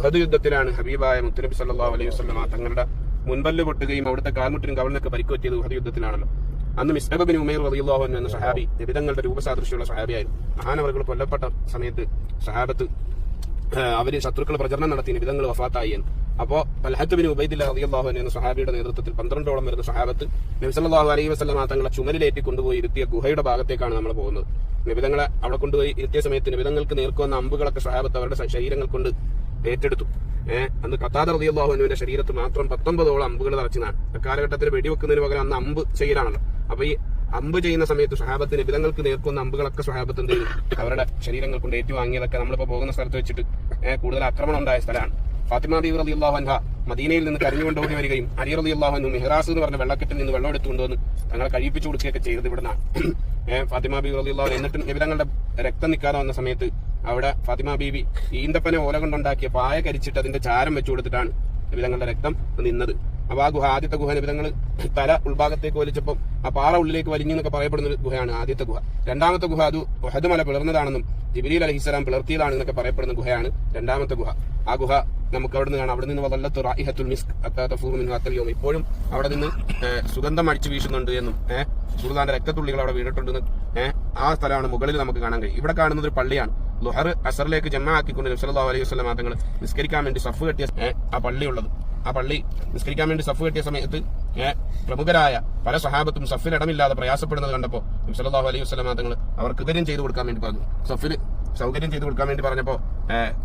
ഉഹദ് യുദ്ധത്തിലാണ് ഹബീബായ മുത്തുനബി സല്ലല്ലാഹു അലൈഹി വസല്ലം തങ്ങളുടെ മുൻപല്ല് പൊട്ടുകയും അവിടുത്തെ കാൽമുട്ടിനും കവളിനൊക്കെ പരിക്കുപറ്റിയത് ഉഹദ് യുദ്ധത്തിലാണല്ലോ. അന്ന് മിസ്അബ് ബിൻ ഉമൈർ റളിയല്ലാഹു അൻഹു എന്ന സഹാബി നബിതങ്ങളുടെ രൂപസാദൃശ്യമുള്ള സഹാബിയായിരുന്നു. മഹാനവറുകൾ കൊല്ലപ്പെട്ട സമയത്ത് സഹാബത്ത് അവര് ശത്രുക്കൾ പ്രചരണം നടത്തി നബിതങ്ങൾ വഫാത്തായി. അപ്പോ തൽഹത്ത് ബിൻ ഉബൈദില്ലാഹ് റളിയല്ലാഹു അൻഹു എന്ന സഹാബിയുടെ നേതൃത്വത്തിൽ 12ഓളം വരുന്ന സഹാബത്ത് നബി സല്ലല്ലാഹു അലൈഹി വസല്ലം തങ്ങളെ ചുമലിലേറ്റി കൊണ്ടുപോയി ഇരുത്തിയ ഗുഹയുടെ ഭാഗത്തേക്കാണ് നമ്മൾ പോകുന്നത്. നബിതങ്ങളെ അവിടെ കൊണ്ടുപോയി ഇരുത്തിയ സമയത്ത് നബിതങ്ങൾക്ക് നേർക്കുവന്ന അമ്പുകളൊക്കെ സഹാബത്ത് അവരുടെ ശരീരങ്ങൾ കൊണ്ട് ഏറ്റെടുത്തു. അന്ന് ഖത്താദ റളിയല്ലാഹു അൻഹുവിന്റെ ശരീരത്ത് മാത്രം 19ഓളം അമ്പുകൾ തറച്ചതാണ്. അക്കാലഘട്ടത്തിൽ വെടിവെക്കുന്നതിന് പകരം അന്ന് അമ്പ് ചെയ്യലാണല്ലോ. അപ്പൊ ഈ അമ്പ് ചെയ്യുന്ന സമയത്ത് സഹാബത്തിന് നബിതങ്ങൾക്ക് നേർക്കുന്ന അമ്പുകളൊക്കെ സഹാബത്ത് എന്ത് ചെയ്തു? അവരുടെ ശരീരങ്ങൾ കൊണ്ട് ഏറ്റുവാങ്ങിയതൊക്കെ നമ്മളിപ്പോ പോകുന്ന സ്ഥലത്ത് വെച്ചിട്ട് കൂടുതൽ ആക്രമണം ഉണ്ടായ സ്ഥലമാണ്. ഫാത്തിമ ബീവി റളിയല്ലാഹു അൻഹ മദീനയിൽ നിന്ന് കരഞ്ഞുകൊണ്ട് ഓടി വരികയും അലി റളിയല്ലാഹു അൻഹു മിഹ്റാസ് എന്ന് പറഞ്ഞ വെള്ളക്കെട്ടിൽ നിന്ന് വെള്ളം എടുത്തുകൊണ്ടുവന്ന് തങ്ങളെ കഴിപ്പിച്ചു കൊടുക്കുകയൊക്കെ ചെയ്തത് ഇവിടുന്നാണ്. ഫാത്തിമ ബീവി റളിയല്ലാഹു അൻഹ എന്നിട്ട് നബിതങ്ങളുടെ രക്തം നിൽക്കാതെ വന്ന സമയത്ത് അവിടെ ഫാത്തിമ ബീവി ഈന്തപ്പനെ ഓല കൊണ്ടുണ്ടാക്കിയ പായ കരിച്ചിട്ട് അതിന്റെ ചാരം വെച്ചു കൊടുത്തിട്ടാണ് നബിതങ്ങളുടെ രക്തം നിന്നത്. അപ്പൊ ആ ഗുഹ, ആദ്യത്തെ ഗുഹ നബിതങ്ങൾ തല ഉൾഭാഗത്തേക്ക് വലിച്ചപ്പം ആ പാറ ഉള്ളിലേക്ക് വലിഞ്ഞു എന്നൊക്കെ പറയപ്പെടുന്ന ഒരു ഗുഹയാണ് ആദ്യത്തെ ഗുഹ. രണ്ടാമത്തെ ഗുഹ അത് ഉഹദ് മല പിളർന്നതാണെന്നും ജിബ്രീൽ അലൈഹിസ്സലാം പിളർത്തിയതാണെന്നൊക്കെ പറയപ്പെടുന്ന ഗുഹയാണ് രണ്ടാമത്തെ ഗുഹ. ആ ഗുഹ നമുക്ക് അവിടെ നിന്ന് കാണാം. അവിടെ നിന്ന് വല്ലത്തു റായിഹത്തുൽ മിസ്ക് അത്താതഫൂറു മിൻഹു അത്തൽ ഇപ്പോഴും അവിടെ നിന്ന് സുഗന്ധം അടിച്ചു വീശുന്നുണ്ട് എന്നും സുൽത്താന്റെ രക്തത്തുള്ളികൾ അവിടെ വീണിട്ടുണ്ടെന്ന് ആ സ്ഥലമാണ് മുകളിൽ നമുക്ക് കാണാൻ കഴിയും. ഇവിടെ കാണുന്നത് ഒരു പള്ളിയാണ്. ലുഹർ അസറിലേക്ക് ജമാ ആക്കിക്കൊണ്ട് നബി സല്ലല്ലാഹു അലൈഹി വസല്ലം തങ്ങൾ നിസ്കരിക്കാൻ വേണ്ടി സഫ് കെട്ടിയ ആ പള്ളിയുള്ളത്. ആ പള്ളി നിസ്കരിക്കാൻ വേണ്ടി സഫ് കെട്ടിയ സമയത്ത് പ്രമുഖരായ പല സഹാബത്തും സഫിൽ ഇടമില്ലാതെ പ്രയാസപ്പെടുന്നത് കണ്ടപ്പോൾ നബി സല്ലല്ലാഹു അലൈഹി വസല്ലം തങ്ങൾ അവർക്ക് സൗകര്യം ചെയ്തു കൊടുക്കാൻ വേണ്ടി പറഞ്ഞു. സഫിൽ സൗകര്യം ചെയ്തു കൊടുക്കാൻ വേണ്ടി പറഞ്ഞപ്പോ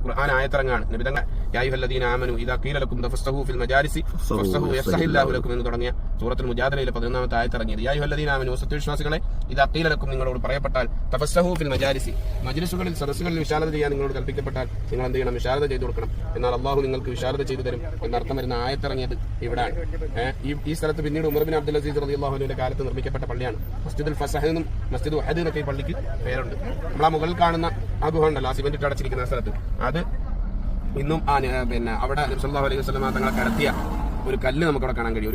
ഖുർആൻ ആയത്തിറങ്ങാണ്. നബിതങ്ങൾ യാ അയ്യുഹല്ലദീന ആമനൂ ഇദാ ഖീല ലക്കും തഫസ്സഹൂ ഫിൽ മജാലിസി ഫഫസ്സഹൂ യഫ്സഹില്ലാഹു ലക്കും എന്ന് തുടങ്ങിയ സൂറത്തുൽ മുജാദലയിലെ 11ാമത്തെ ആയത്തിറങ്ങിയത്. യാ അയ്യുഹല്ലദീന ആമനൂ, സത്യവിശ്വാസികളെ, ഇദാ ഖീല ലക്കും നിങ്ങളോട് പറയപ്പെട്ടാൽ തഫസ്സഹൂ ഫിൽ മജാലിസി മജ്ലിസുകളിൽ സദസ്സുകളിൽ വിശാലത ചെയ്യാൻ നിങ്ങളോട് കൽപ്പിക്കപ്പെട്ടാൽ നിങ്ങൾ എന്ത് ചെയ്യണം? വിശാലത ചെയ്തു കൊടുക്കണം. എന്നാൽ അള്ളാഹു നിങ്ങൾക്ക് വിശാലത ചെയ്തു തരും എന്നർത്ഥം വരുന്ന ആയത്തിറങ്ങിയത് ഇവിടാണ്. ഈ സ്ഥലത്ത് പിന്നീട് ഉമർ ബിൻ അബ്ദുൽ അസീസ് റളിയല്ലാഹു അൻഹുവിന്റെ കാലത്ത് നിർമ്മിക്കപ്പെട്ട പള്ളിയാണ്. മസ്ജിദുൽ ഫസഹ് എന്നും മസ്ജിദ് ഉഹദ് എന്നൊക്കെ ഈ പള്ളിക്ക് പേരുണ്ട്. നമ്മൾ ആ മുകളിൽ കാണുന്ന ആ ഗുഹ ഉണ്ടല്ലോ, ആ സിമന്റ് ഇട്ട് അടച്ചിരിക്കുന്ന സ്ഥലത്ത്, അത് ഇന്നും പിന്നെ അവിടെ നബി സല്ലല്ലാഹു അലൈഹി വസല്ലം തങ്ങളെ കടത്തിയ ഒരു കല്ല് നമുക്കവിടെ കാണാൻ കഴിയും.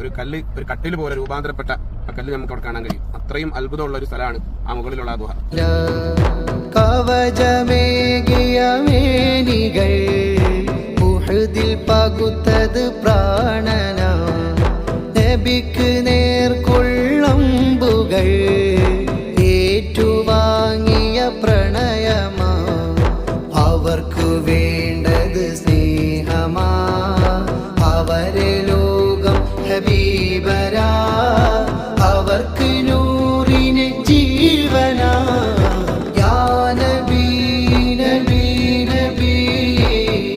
ഒരു കല്ല്, ഒരു കട്ടിൽ പോലെ രൂപാന്തരപ്പെട്ട ആ കല്ല് നമുക്കവിടെ കാണാൻ കഴിയും. അത്രയും അത്ഭുതമുള്ള ഒരു സ്ഥലമാണ് ആ മുകളിലുള്ള ആ ഗുഹ. കവചമേകിയ മേനികൾ ഉഹദിൽ പകുത്ത